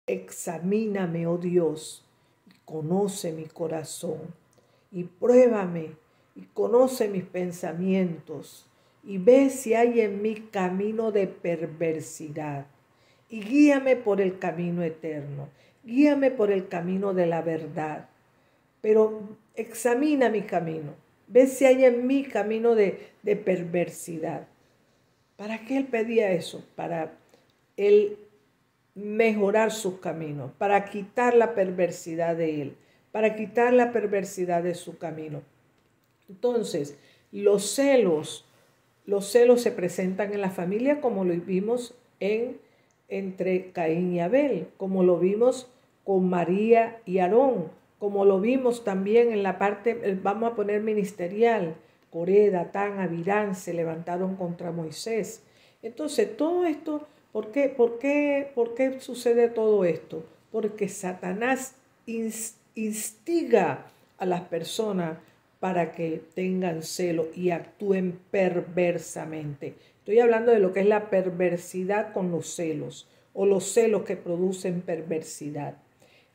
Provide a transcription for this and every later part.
Examíname, oh Dios, y conoce mi corazón, y pruébame, y conoce mis pensamientos, y ve si hay en mí camino de perversidad, y guíame por el camino eterno, guíame por el camino de la verdad. Pero examina mi camino, ve si hay en mí camino de perversidad. ¿Para qué él pedía eso? Para él mejorar sus caminos, para quitar la perversidad de él, para quitar la perversidad de su camino. Entonces, los celos se presentan en la familia como lo vimos entre Caín y Abel, como lo vimos con María y Aarón, como lo vimos también en la parte, vamos a poner ministerial, Coré, Datán, Abirán se levantaron contra Moisés. Entonces, todo esto, ¿por qué sucede todo esto? Porque Satanás instiga a las personas para que tengan celo y actúen perversamente. Estoy hablando de lo que es la perversidad con los celos o los celos que producen perversidad.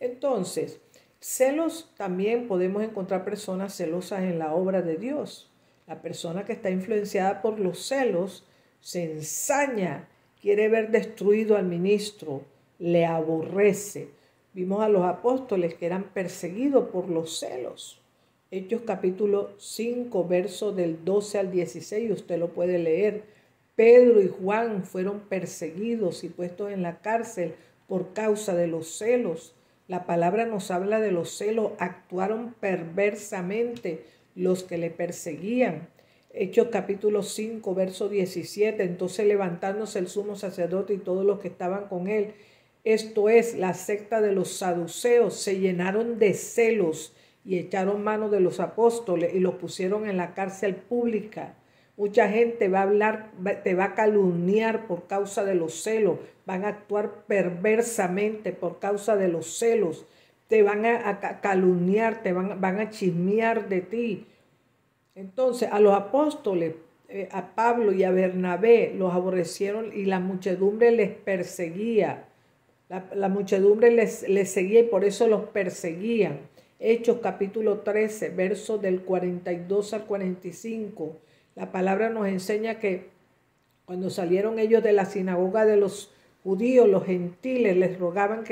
Entonces, celos también podemos encontrar personas celosas en la obra de Dios. La persona que está influenciada por los celos se ensaña, quiere ver destruido al ministro, le aborrece. Vimos a los apóstoles que eran perseguidos por los celos. Hechos capítulo 5, verso del 12 al 16, usted lo puede leer. Pedro y Juan fueron perseguidos y puestos en la cárcel por causa de los celos. La palabra nos habla de los celos, actuaron perversamente los que le perseguían. Hechos capítulo 5, verso 17, entonces levantándose el sumo sacerdote y todos los que estaban con él, esto es, la secta de los saduceos, se llenaron de celos y echaron mano de los apóstoles y los pusieron en la cárcel pública. Mucha gente va a hablar, te va a calumniar por causa de los celos, van a actuar perversamente por causa de los celos, te van a calumniar, van a chismear de ti. Entonces a los apóstoles, a Pablo y a Bernabé los aborrecieron y la muchedumbre les perseguía. La muchedumbre les seguía y por eso los perseguían. Hechos capítulo 13, versos del 42 al 45. La palabra nos enseña que cuando salieron ellos de la sinagoga de los judíos, los gentiles les rogaban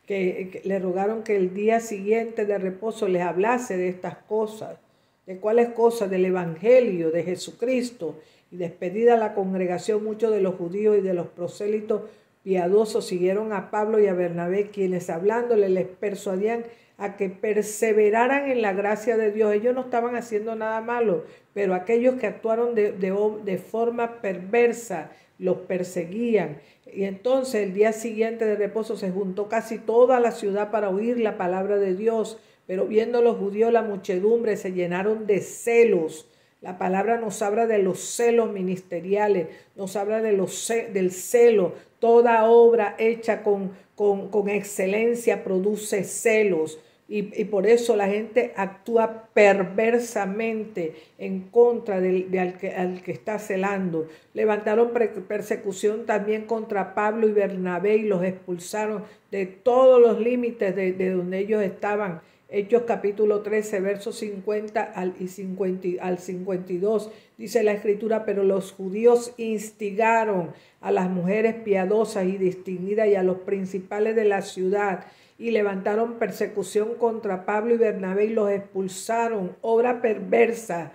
les rogaron que el día siguiente de reposo les hablase de estas cosas. ¿De cuáles cosas? Del evangelio de Jesucristo. Y despedida la congregación, muchos de los judíos y de los prosélitos piadosos siguieron a Pablo y a Bernabé, quienes hablándole les persuadían a que perseveraran en la gracia de Dios. Ellos no estaban haciendo nada malo, pero aquellos que actuaron de forma perversa los perseguían. Y entonces el día siguiente de reposo se juntó casi toda la ciudad para oír la palabra de Dios, pero viendo los judíos la muchedumbre se llenaron de celos. La palabra nos habla de los celos ministeriales, nos habla del celo. Toda obra hecha con excelencia produce celos. Y por eso la gente actúa perversamente en contra al que está celando. Levantaron persecución también contra Pablo y Bernabé y los expulsaron de todos los límites de donde ellos estaban. Hechos capítulo 13, versos 50 al 52, dice la escritura, pero los judíos instigaron a las mujeres piadosas y distinguidas y a los principales de la ciudad y levantaron persecución contra Pablo y Bernabé y los expulsaron. Obra perversa,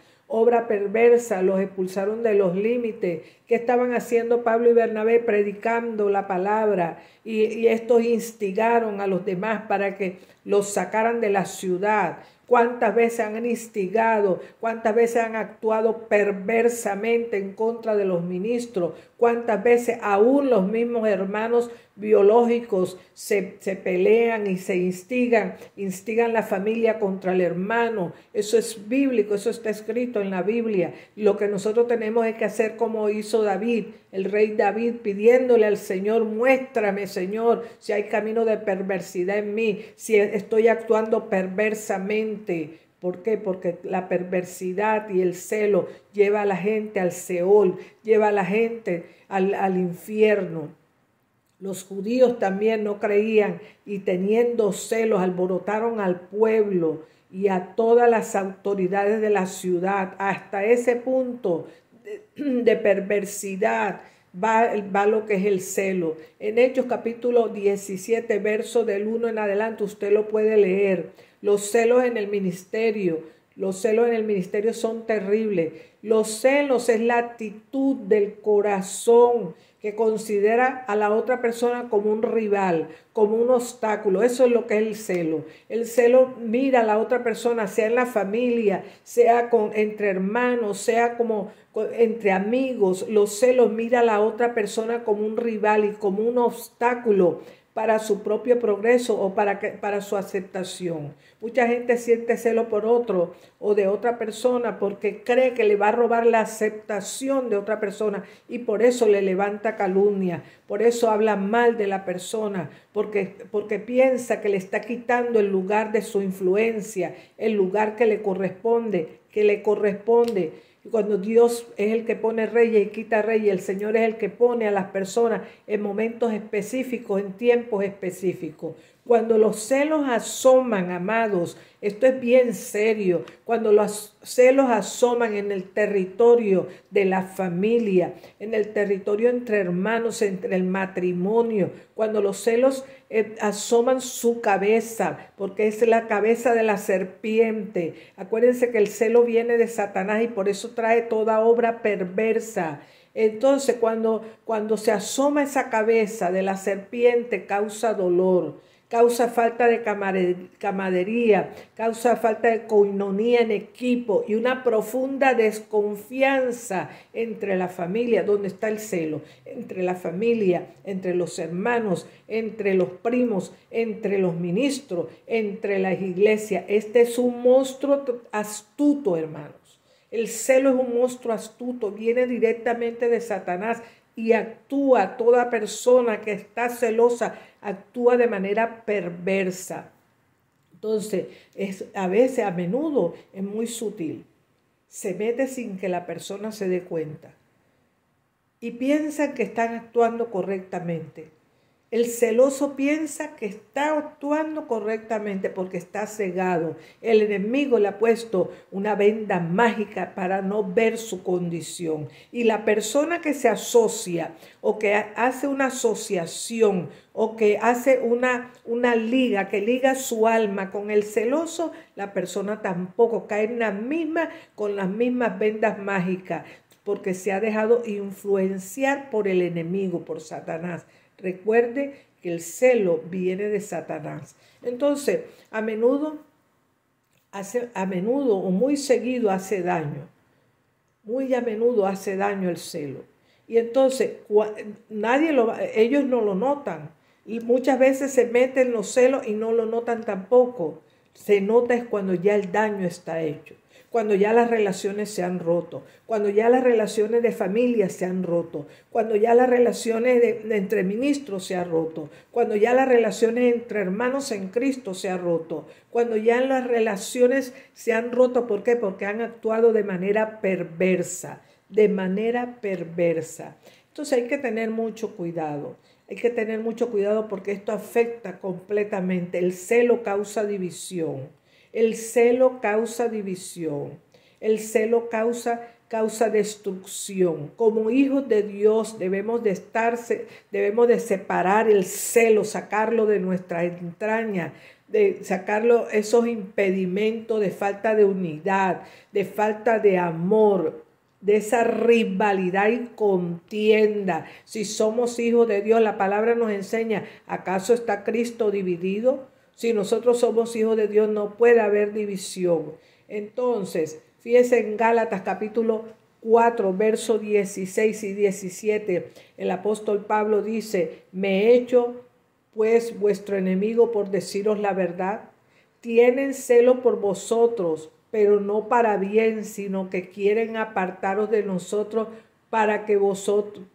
los expulsaron de los límites. ¿Qué estaban haciendo Pablo y Bernabé? Predicando la palabra. Y estos instigaron a los demás para que los sacaran de la ciudad. ¿Cuántas veces han instigado? ¿Cuántas veces han actuado perversamente en contra de los ministros? ¿Cuántas veces aún los mismos hermanos biológicos se pelean y se instigan la familia contra el hermano? Eso es bíblico, eso está escrito en la Biblia. Lo que nosotros tenemos es que hacer como hizo David, el rey David, pidiéndole al Señor, muéstrame, Señor, si hay camino de perversidad en mí, si estoy actuando perversamente. ¿Por qué? Porque la perversidad y el celo lleva a la gente al Seol, lleva a la gente al infierno. Los judíos también no creían y teniendo celos alborotaron al pueblo y a todas las autoridades de la ciudad. Hasta ese punto de perversidad va lo que es el celo. En Hechos capítulo 17, verso del 1 en adelante, usted lo puede leer. Los celos en el ministerio. Los celos en el ministerio son terribles. Los celos es la actitud del corazón que considera a la otra persona como un rival, como un obstáculo. Eso es lo que es el celo. El celo mira a la otra persona, sea en la familia, sea entre hermanos, sea entre amigos. Los celos mira a la otra persona como un rival y como un obstáculo para su propio progreso o para su aceptación. Mucha gente siente celo por otro o de otra persona porque cree que le va a robar la aceptación de otra persona y por eso le levanta calumnia, por eso habla mal de la persona, porque piensa que le está quitando el lugar de su influencia, el lugar que le corresponde. Y cuando Dios es el que pone reyes y quita reyes, el Señor es el que pone a las personas en momentos específicos, en tiempos específicos. Cuando los celos asoman, amados, esto es bien serio. Cuando los celos asoman en el territorio de la familia, en el territorio entre hermanos, entre el matrimonio, cuando los celos asoman su cabeza, porque es la cabeza de la serpiente. Acuérdense que el celo viene de Satanás y por eso trae toda obra perversa. Entonces, cuando se asoma esa cabeza de la serpiente, causa dolor, causa falta de camaradería, causa falta de coinonía en equipo y una profunda desconfianza entre la familia. ¿Dónde está el celo? Entre la familia, entre los hermanos, entre los primos, entre los ministros, entre las iglesias. Este es un monstruo astuto, hermanos. El celo es un monstruo astuto, viene directamente de Satanás y actúa. Toda persona que está celosa actúa de manera perversa. Entonces, a menudo es muy sutil. Se mete sin que la persona se dé cuenta y piensan que están actuando correctamente. El celoso piensa que está actuando correctamente porque está cegado. El enemigo le ha puesto una venda mágica para no ver su condición. Y la persona que se asocia o que hace una asociación o que hace una liga, que liga su alma con el celoso, la persona tampoco cae en con las mismas vendas mágicas porque se ha dejado influenciar por el enemigo, por Satanás. Recuerde que el celo viene de Satanás. Entonces, a menudo o muy seguido hace daño. Muy a menudo hace daño el celo. Y entonces, ellos no lo notan. Y muchas veces se meten los celos y no lo notan tampoco. Se nota es cuando ya el daño está hecho. Cuando ya las relaciones se han roto, cuando ya las relaciones de familia se han roto, cuando ya las relaciones entre ministros se han roto, cuando ya las relaciones entre hermanos en Cristo se han roto, cuando ya las relaciones se han roto. ¿Por qué? Porque han actuado de manera perversa, Entonces hay que tener mucho cuidado. Hay que tener mucho cuidado porque esto afecta completamente. El celo causa división. El celo causa división. El celo causa destrucción. Como hijos de Dios debemos de separar el celo, sacarlo de nuestra entraña, de sacarlo, esos impedimentos de falta de unidad, de falta de amor, de esa rivalidad y contienda. Si somos hijos de Dios, la palabra nos enseña, ¿acaso está Cristo dividido? Si nosotros somos hijos de Dios, no puede haber división. Entonces, fíjense en Gálatas capítulo 4, versos 16 y 17. El apóstol Pablo dice, ¿me he hecho pues vuestro enemigo por deciros la verdad? Tienen celo por vosotros, pero no para bien, sino que quieren apartaros de nosotros para que vosotros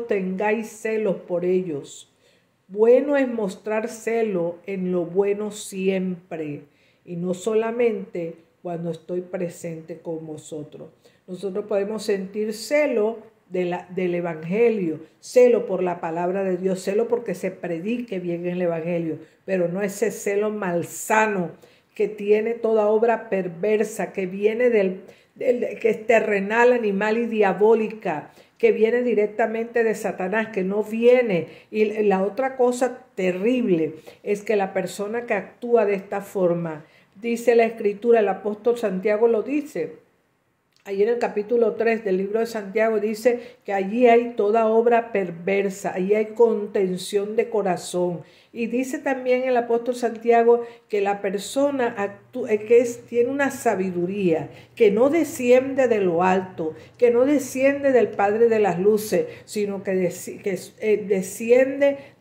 tengáis celos por ellos. Bueno es mostrar celo en lo bueno siempre y no solamente cuando estoy presente con vosotros. Nosotros podemos sentir celo del Evangelio, celo por la palabra de Dios, celo porque se predique bien el Evangelio, pero no ese celo malsano que tiene toda obra perversa, que viene que es terrenal, animal y diabólica, que viene directamente de Satanás, que no viene. Y la otra cosa terrible es que la persona que actúa de esta forma, dice la Escritura, el apóstol Santiago lo dice, ahí en el capítulo 3 del libro de Santiago dice que allí hay toda obra perversa, allí hay contención de corazón. Y dice también el apóstol Santiago que la persona tiene una sabiduría que no desciende de lo alto, que no desciende del Padre de las luces, sino que desciende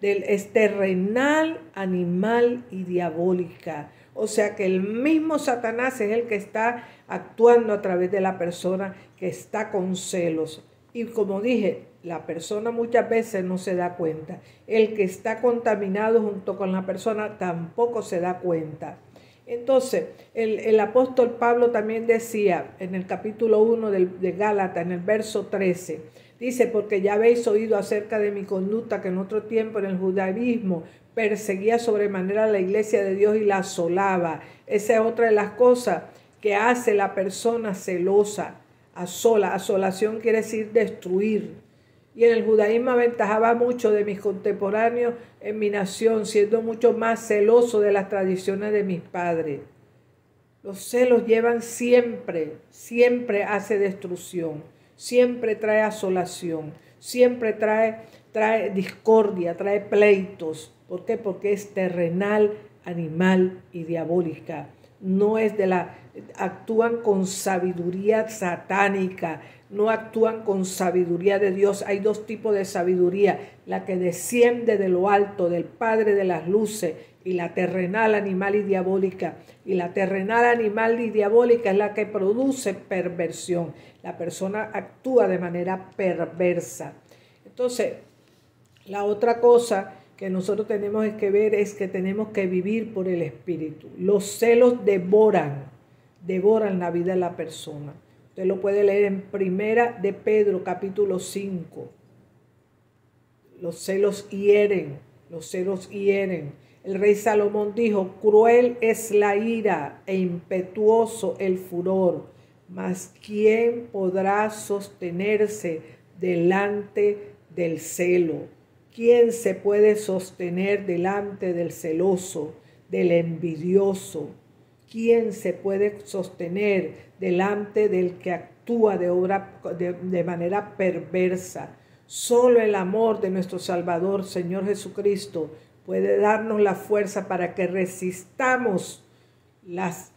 es terrenal, animal y diabólica. O sea que el mismo Satanás es el que está actuando a través de la persona que está con celos. Y como dije, la persona muchas veces no se da cuenta. El que está contaminado junto con la persona tampoco se da cuenta. Entonces, el apóstol Pablo también decía en el capítulo 1 de Gálatas, en el verso 13, dice, porque ya habéis oído acerca de mi conducta, que en otro tiempo en el judaísmo perseguía sobremanera a la iglesia de Dios y la asolaba. Esa es otra de las cosas que hace la persona celosa. Asolación quiere decir destruir. Y en el judaísmo aventajaba mucho de mis contemporáneos en mi nación, siendo mucho más celoso de las tradiciones de mis padres. Los celos llevan siempre hace destrucción, siempre trae asolación, siempre trae discordia, trae pleitos. ¿Por qué? Porque es terrenal, animal y diabólica. No es actúan con sabiduría satánica, no actúan con sabiduría de Dios. Hay dos tipos de sabiduría, la que desciende de lo alto, del Padre de las luces, y la terrenal, animal y diabólica. Y la terrenal, animal y diabólica es la que produce perversión. La persona actúa de manera perversa. Entonces, la otra cosa que nosotros tenemos que ver es que tenemos que vivir por el Espíritu. Los celos devoran la vida de la persona. Usted lo puede leer en Primera de Pedro, capítulo 5. Los celos hieren. El rey Salomón dijo, cruel es la ira e impetuoso el furor, mas ¿quién podrá sostenerse delante del celo? ¿Quién se puede sostener delante del celoso, del envidioso? ¿Quién se puede sostener delante del que actúa de manera perversa? Solo el amor de nuestro Salvador, Señor Jesucristo, puede darnos la fuerza para que resistamos las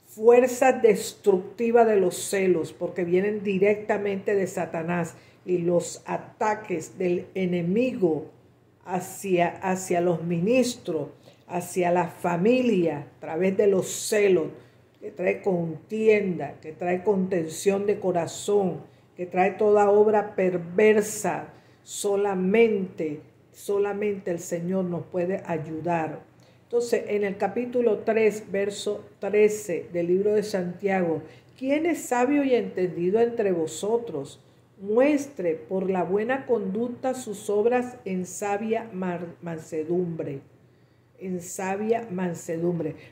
fuerzas destructivas de los celos, porque vienen directamente de Satanás, y los ataques del enemigo hacia los ministros, hacia la familia, a través de los celos, que trae contienda, que trae contención de corazón, que trae toda obra perversa. Solamente el Señor nos puede ayudar. Entonces, en el capítulo 3, verso 13 del libro de Santiago, ¿quién es sabio y entendido entre vosotros? Muestre por la buena conducta sus obras en sabia mansedumbre.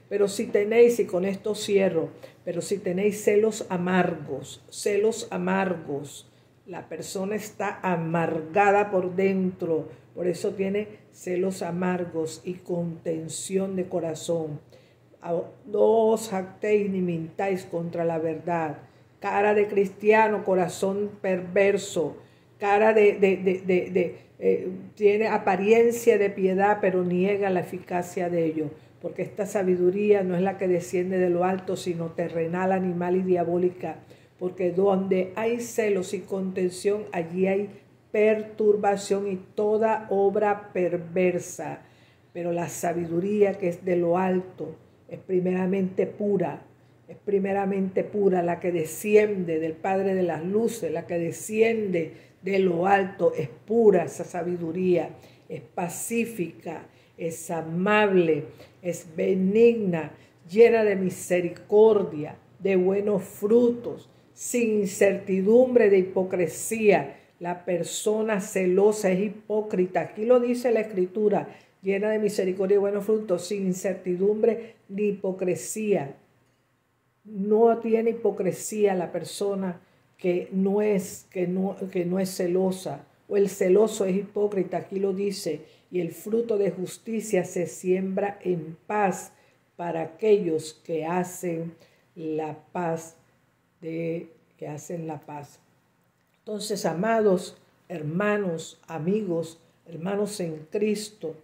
Pero si tenéis, y con esto cierro, pero si tenéis celos amargos, la persona está amargada por dentro, por eso tiene celos amargos y contención de corazón. No os jactéis ni mintáis contra la verdad. Cara de cristiano, corazón perverso, tiene apariencia de piedad, pero niega la eficacia de ello, porque esta sabiduría no es la que desciende de lo alto, sino terrenal, animal y diabólica, porque donde hay celos y contención, allí hay perturbación y toda obra perversa. Pero la sabiduría que es de lo alto es primeramente pura, la que desciende del Padre de las luces, la que desciende de lo alto, es pura esa sabiduría, es pacífica, es amable, es benigna, llena de misericordia, de buenos frutos, sin incertidumbre de hipocresía. La persona celosa es hipócrita. Aquí lo dice la Escritura, llena de misericordia y buenos frutos, sin incertidumbre ni hipocresía. No tiene hipocresía la persona que no es celosa, o el celoso es hipócrita. Aquí lo dice, y el fruto de justicia se siembra en paz para aquellos que hacen la paz, Entonces, amados hermanos, amigos, hermanos en Cristo,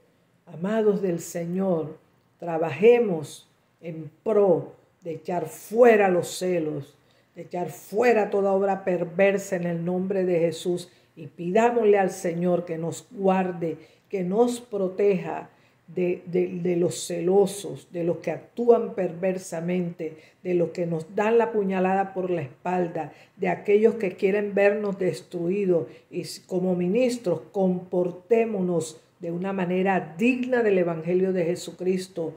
amados del Señor, trabajemos en pro de echar fuera los celos, de echar fuera toda obra perversa en el nombre de Jesús, y pidámosle al Señor que nos guarde, que nos proteja de los celosos, de los que actúan perversamente, de los que nos dan la puñalada por la espalda, de aquellos que quieren vernos destruidos. Y como ministros, comportémonos de una manera digna del Evangelio de Jesucristo,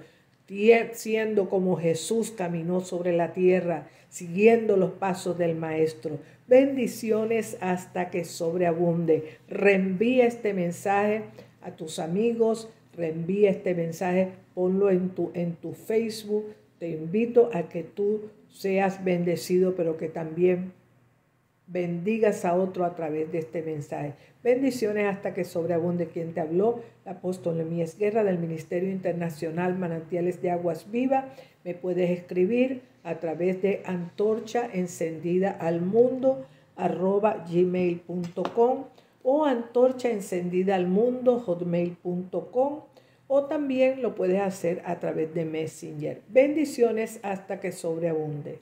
siendo como Jesús caminó sobre la tierra, siguiendo los pasos del Maestro. Bendiciones hasta que sobreabunde. Reenvía este mensaje a tus amigos, reenvía este mensaje, ponlo en tu Facebook. Te invito a que tú seas bendecido, pero que también bendigas a otro a través de este mensaje. Bendiciones hasta que sobreabunde. Quien te habló, el apóstol Nehemías Guerra, del Ministerio Internacional Manantiales de Aguas Vivas. Me puedes escribir a través de antorchaencendidaalmundo@gmail.com o antorchaencendidaalmundo@hotmail.com, o también lo puedes hacer a través de Messenger. Bendiciones hasta que sobreabunde.